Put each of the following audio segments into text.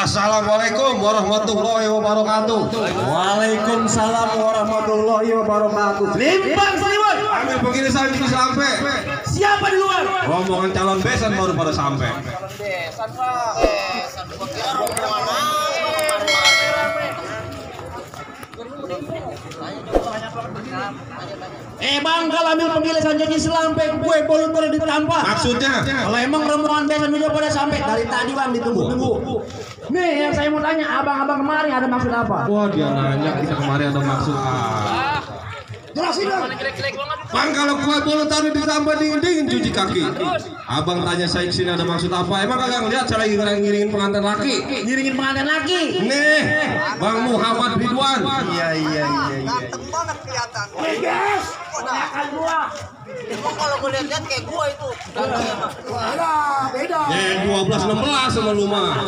Assalamualaikum warahmatullahi wabarakatuh. Waalaikumsalam warahmatullahi wabarakatuh. Limpang Seliwan. Ambil begini saya bisa sampai. Siapa di luar? Rombongan calon besan baru pada sampai. Besan Pak. Besan gua kira rombongan Bang, kalau ambil penggilisan janji selampe gue boleh ditampar. Maksudnya? Kalau emang rombongan besan udah pada sampai dari tadi Bang ditunggu. Nih yang saya mau tanya, abang-abang kemarin ada maksud apa? Wah dia nanya kita kemarin ada maksud apa? Jelasin dong. Bang kalau gua bola tadi ditambah dingin cuci kaki. Abang tanya saya kesini ada maksud apa? Emang kagak ngeliat saya lagi ngiringin pengantin laki? Ngiringin pengantin laki? Nih, Bang Muhammad Ridwan. Iya. ganteng banget kelihatan. Guys, ponakan gua. Emang kalau gue lihat kayak gua itu gantengnya Pak. Beda. 12-16 sama lu mah.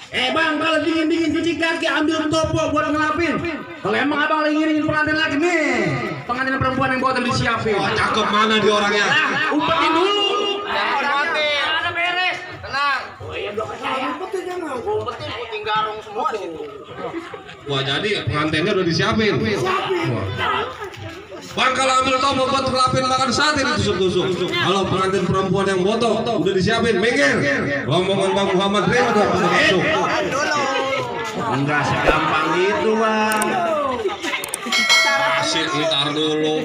Bang, kalau dingin cuci kaki ambil topo buat ngelapin. Kalau emang abang lagi ngiringin pengantin lagi nih, pengantin perempuan yang botol disiapin. Wah cakep mana dia orangnya? Umpetin dulu. Ada beres. Tenang. Oh iya belum percaya. Umpetin puting garung semua di situ. Wah jadi pengantinnya udah disiapin. Bang kalau ambil topo buat ngelapin makan sate ditusuk-tusuk. Kalau pengantin perempuan yang botol udah disiapin, minggir. Rombongan Bang Muhammad Ridwan udah masuk. Enggak segampang itu Bang. Asik ntar dulu.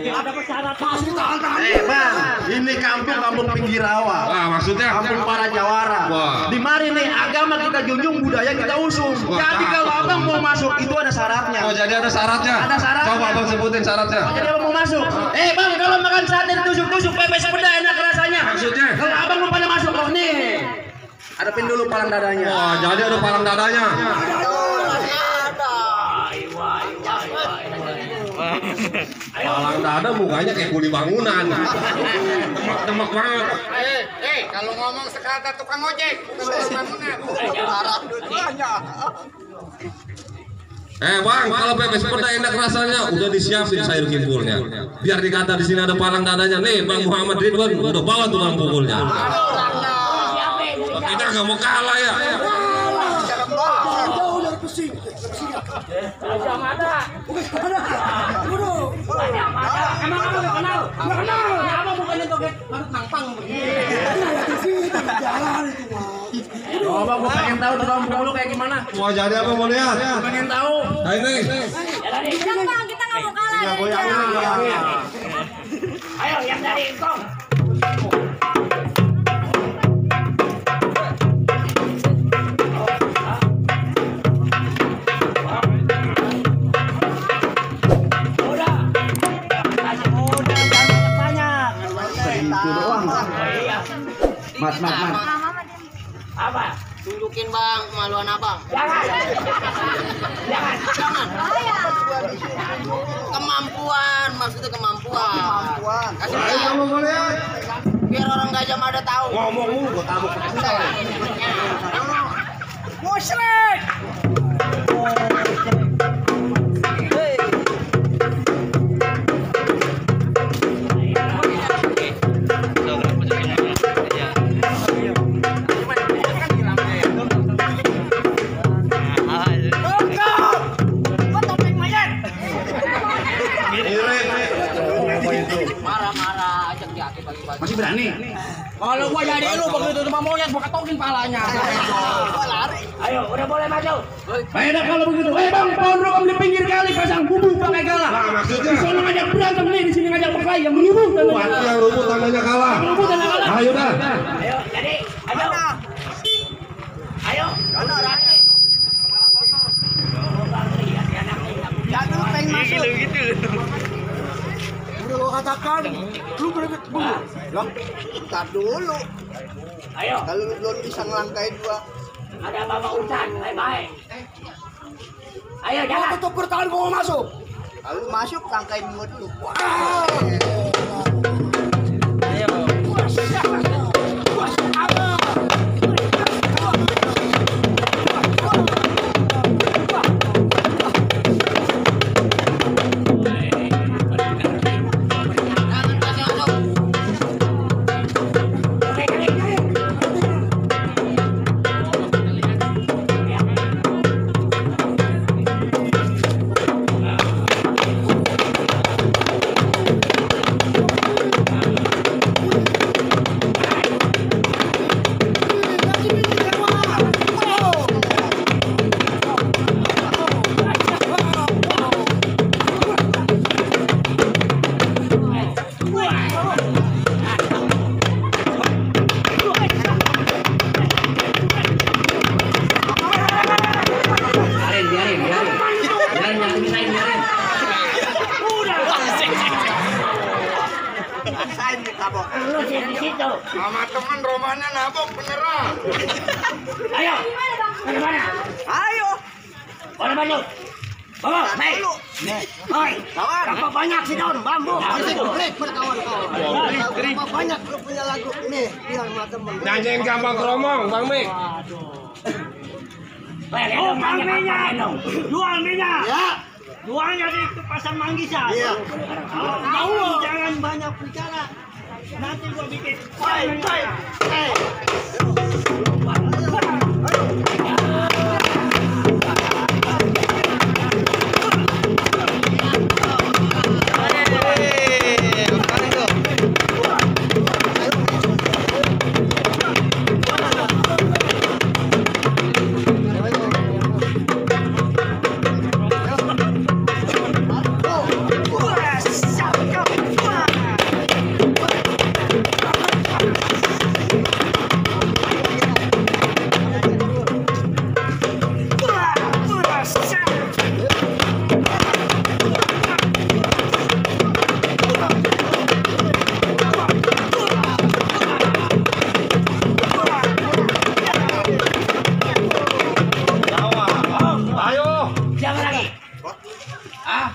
Bang, ini kampung pinggir rawa. Wah maksudnya? Kampung para jawara. Wah. Di mari nih agama kita junjung, budaya kita usung. Wah, Jadi kalau abang mau masuk itu ada syaratnya. Oh jadi ada syaratnya? Ada syaratnya. Coba abang sebutin syaratnya. Jadi abang mau masuk. Bang, kalau makan sate ditusuk-tusuk pepes peda enak rasanya. Maksudnya? Kalau abang mau pada masuk, oh nih. Hadapin dulu palang dadanya. Wah jadi ada palang dadanya. Palang dada mukanya kayak kuli bangunan. Demak banget. Kalau ngomong sekata tukang ojek, bukan bangunan. Parah dunianya. Bang, kalau pepes peda enak rasanya udah disiapin sayur kimpulnya. Biar dikata di sini ada palang dadanya. Nih, Bang Muhammad Ridwan udah bawa tukang pukulnya. Kita nggak mau kalah ya. Coba gua pengen tahu tukang pukul lu kayak gimana. Mau jadi apa mau lihat? Pengen tahu. Nah ini. Tenang Bang, kita nggak mau kalah. Ayo yang dari Kong. Mas. Apa? Tunjukin Bang kemaluan Abang. Jangan. Kemampuan, maksudnya kemampuan. Kasih Ayo lihat. kamu mau lihat? Biar orang Gajah Mada tahu. Ngomong mulu gua tabuk. Musyrik. Marah-marah ajak dia pagi-pagi. Masih berani? Kalau gua jadi lu begitu sama monyet gua ketokin palanya. Gua lari. Ayo, udah boleh maju. Baiklah kalau begitu. Bang, pohon rokok di pinggir kali pasang bubuk pakai galah. Nah, maksudnya? Di sana ngajak berantem nih, di sini ngajak berkelahi yang beribut. Yang rumput tandanya kalah. Beribut dan kalah. Ayo dah. Ayo, jadi, ayo. Ayo. Mana orangnya? Jadi lu pengen masuk. Udah lo katakan, lu berebut dulu. Lah, tar dulu. Ayo. Kalau lu belum bisa ngelangkain gua. Ada Bapak Ucan, baik-baik. Ayo, jangan. Tutup bertahan gua mau masuk. Kalau lu masuk, langkain gua dulu. Ayo. Gimana bang? Bagaimana? Ayo. Bola baju. Bawa, naik. Hoi. Berapa banyak sih daun bambu? Berapa banyak lu punya lagu nih? Biar sama temen. Nyanyiin gampang keromong, Bang Mik. Oh, Bang minyak. Jual minyak. Ya. Jualnya di pasar Manggisah. Iya. Tahu jangan banyak bicara. Nanti gua bikin.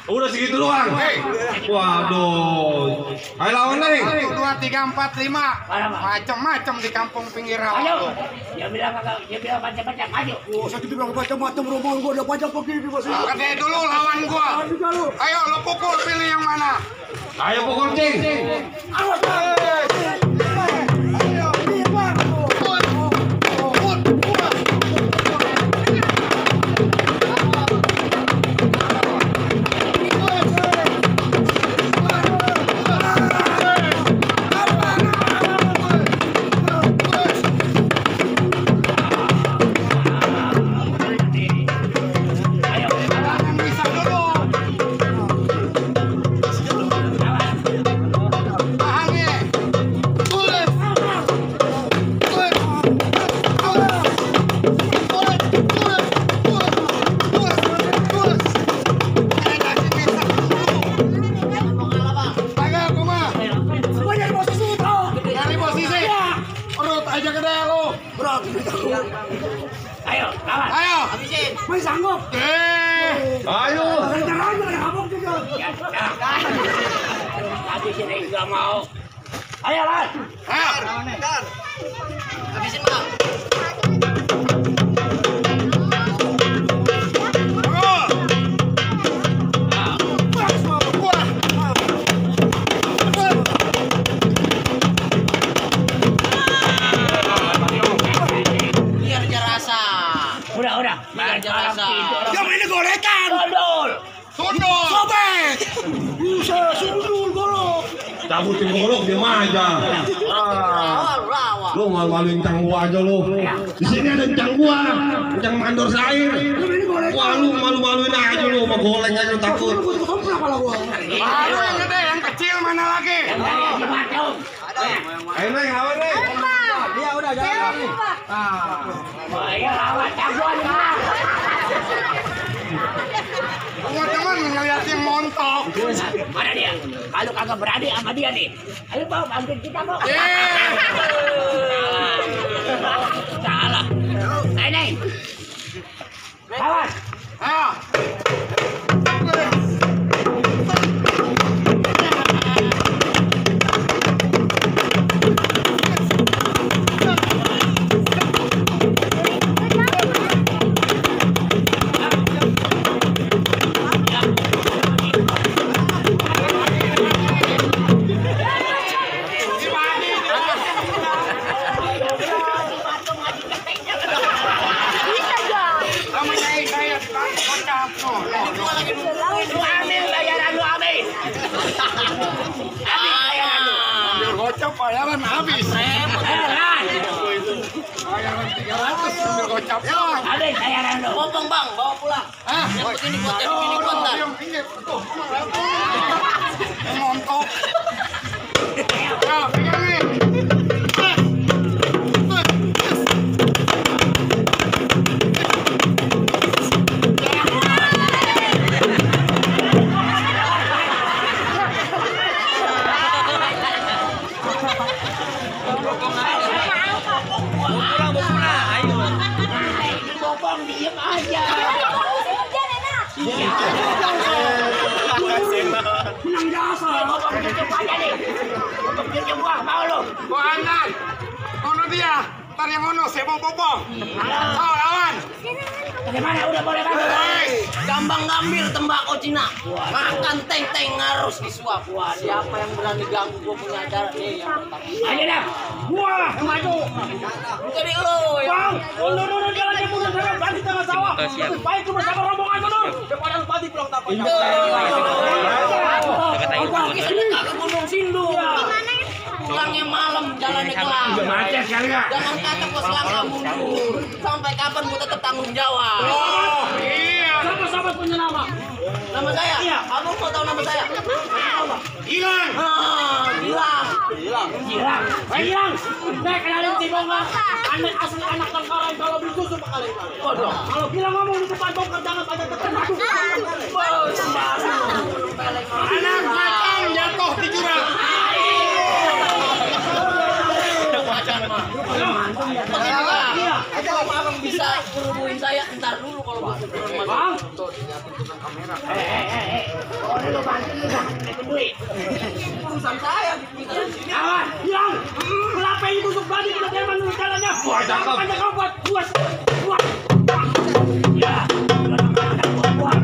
Udah segitu doang. Waduh. Ayo lawan nih. 1, 2, 3, 4, 5. Macam-macam di kampung pinggir rawa. Ayo. Dia bilang macam-macam maju. Saya bilang macam-macam rumah gua udah banyak begini masih. Gede dulu lawan gua. Ayo lo pukul, pilih yang mana? Ayo pukul Cing. Yang bisa dulu. Tahan ya. Ayo, Kuma. Cari posisi. Perut aja gede lu. Ayo, lawan. Ayo. Masih sanggup. Ayo. Habisin aja nggak mau. Ayo, lawan. Ayo. Habisin bang. Biar jerasa. Udah. Biar jerasa. Yang ini gorekan. Dodol. Sundul. Sobek. Bisa sundul golok. Cabutin golok dia mah aja. Lawan. Lu malu-maluin cang gua aja lu. Di sini ada cang gua, cang mandor sair. Wah lu malu-maluin aja lu, mau goleng aja lu takut. Baru yang gede, yang kecil mana lagi? Ayo Neng, lawan Neng. Dia udah jalan nih. Ayo lawan jagoan lah. Semua teman ngeliat yang montok. Mana dia? Kalau kagak berani sama dia nih. Ayo bawa bantuin kita mau. Salah. Neng. Lawan. Ayo. Lu ambil bayaran lu habis. Habis bayaran lu. Ambil gocap bayaran habis. Bayaran 300 ambil gocap. Habis bayaran lu. Potong bang, bawa pulang. Yang begini buat yang begini buat ntar. Yang pinggir. Tuh, yang montok. Ayo, pegang nih. Mau pulang. dong, diem aja. Hujan enak. Menang dasar, bapak cucuk aja nih. Bapak cucuk gua, mau lu? Gua anak. Ono dia. Ntar yang ono saya mau bobong. Oh, lawan. Bagaimana udah boleh bantu? Gampang ngambil tembakau Cina. Makan teng-teng harus disuap. Wah, siapa yang berani ganggu gua punya acara nih yang Ayo dah, gua maju. jadi lo ya. Bang, mundur jalannya mundur jalan balik tengah sawah. Lebih baik lu bersama rombongan mundur daripada lu balik pulang tapak. Ke Gunung Sindu. Pulangnya malam, jalannya kelam. Macet kali ya. Jangan kata kau selangkah mundur. Sampai kapan gua tetap tanggung jawab. Oh, iya. Siapa punya nama? Nama saya? Iya. Abang mau tahu nama saya? Hilang. Hilang. Girang. Girang. Nek kenalin si Bonga. Anak asli anak Tengkareng kalau beli susu kali. Bodoh. Kalau bilang ngomong di depan bongkar jangan pada tekan. Anak macan jatuh di jurang. Kalau abang bisa kerumuin saya, ntar dulu kalau masuk ke rumah. Bang. Boleh lu bantu lu dah. Duit. Urusan saya. Awas, hilang. Kelapa ini tusuk balik kita jangan menurut jalannya. Wah, cakep. Panjang kau buat buat. Ya. Buat.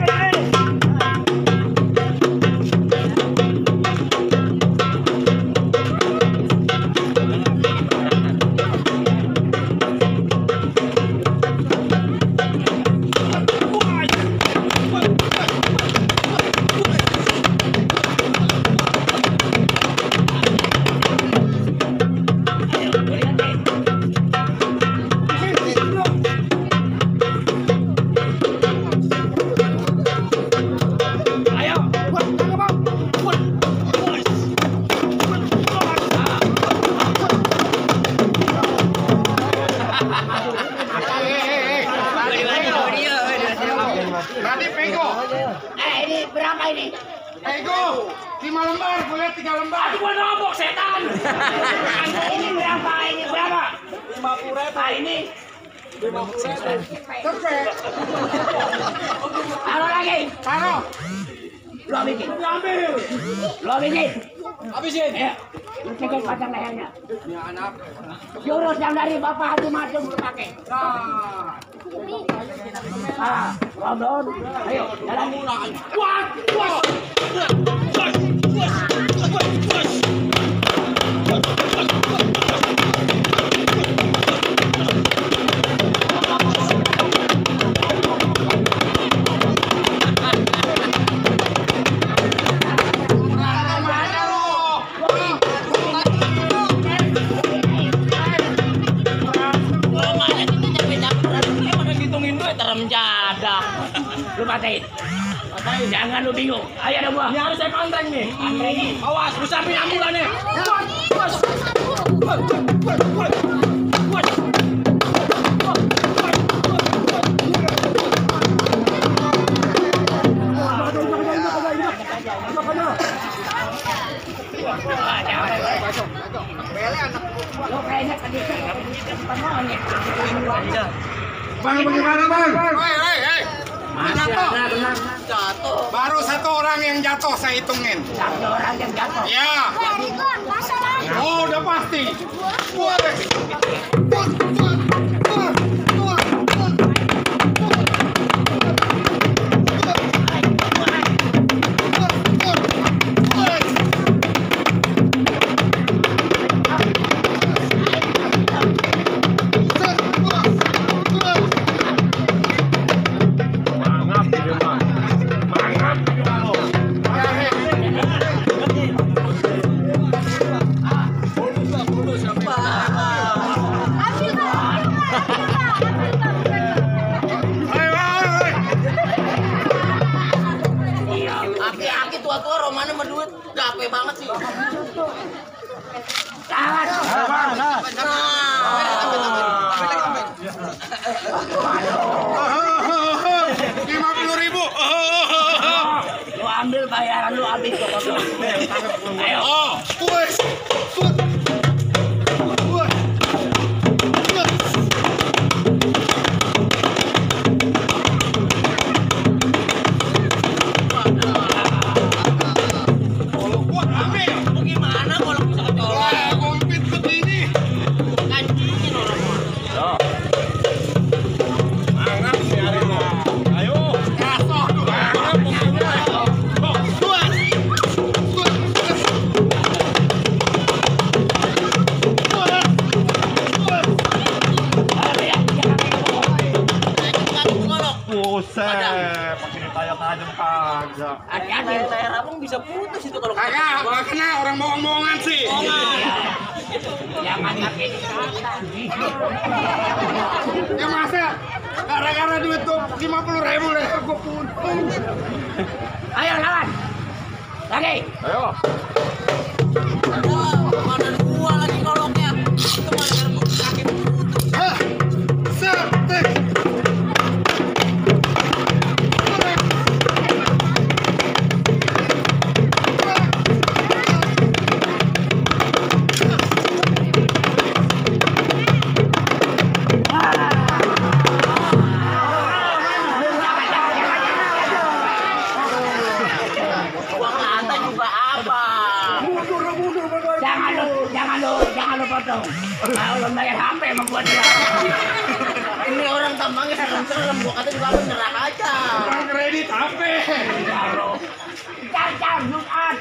Tadi pego. Ini berapa ini? Pego. 5 lembar, gue lihat 3 lembar. Gua nombok setan. Ini berapa? Ini berapa? 50.000. Ini 50.000. Taruh lagi. Taruh. Lu bikin. Lu bikin. Habisin. Ya. Lu cekin pasang lehernya. Ya anak. Jurus yang dari Bapak Haji Macung lu pakai. Rondon. Ayo, jalan mulai. Kuat, kuat. Lu patain. Jangan lu bingung. Ayo ada gua. Ini harus saya pantreng nih. Pantrengin. Awas, lu sampai ambulannya. Bang, bagaimana bang? Hei. Jatuh. Baru 1 orang yang jatuh saya hitungin. 1 orang yang jatuh. Ya. Ridwan, masalah. Oh, udah pasti. Aki-aki tua-tua Romana sama duit gape banget sih. Awas. Lu ambil bayaran lu habis tuh. Ayo. Hati-hati. Leher abang bisa putus itu kalau Kagak, makanya orang bohong-bohongan sih. Jangan pakai dikata. Ya masa gara-gara duit tuh 50.000 leher gua putus. Ayo lawan. Lagi. mana gua lagi nolongnya. Itu mana kaki putus. Hah, set, Jangan lu potong. Kalau lu bayar HP sama gua dia. Ini orang tampangnya serem-serem. Gua kata juga abang nyerah aja. orang kredit HP. Cari Jumat.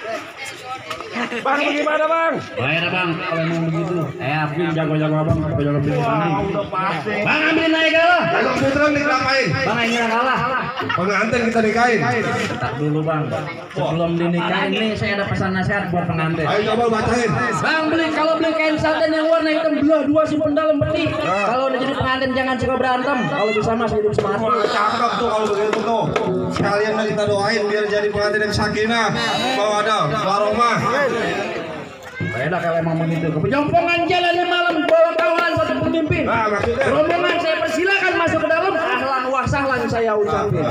Bang, gimana bang? Bayar bang, kalau emang begitu. Aku jago-jago abang, jago pilih kambing. Udah pasti. Bang ambil naik kalah. Kalau Fitran diklapain. Bang ini kalah. Pengantin kita nikahin. Tak dulu bang. Sebelum dinikahin nih saya ada pesan nasihat buat pengantin. Ayo coba bacain. Bang kalau beli kain satin yang warna hitam belah dua simpen dalam peti. Kalau udah jadi pengantin jangan suka berantem. Kalau bisa mas hidup semati. Wah, cakep tuh kalau begitu tuh. Sekalian kita doain biar jadi pengantin yang sakinah, mawadah, warahmah. Beda kalau emang begitu. Kepejompongan jalannya malam bawa kawan satu pemimpin. Nah, maksudnya Rombongan saya persilakan masuk ke dalam. Ahlan wa sahlan saya ucapin.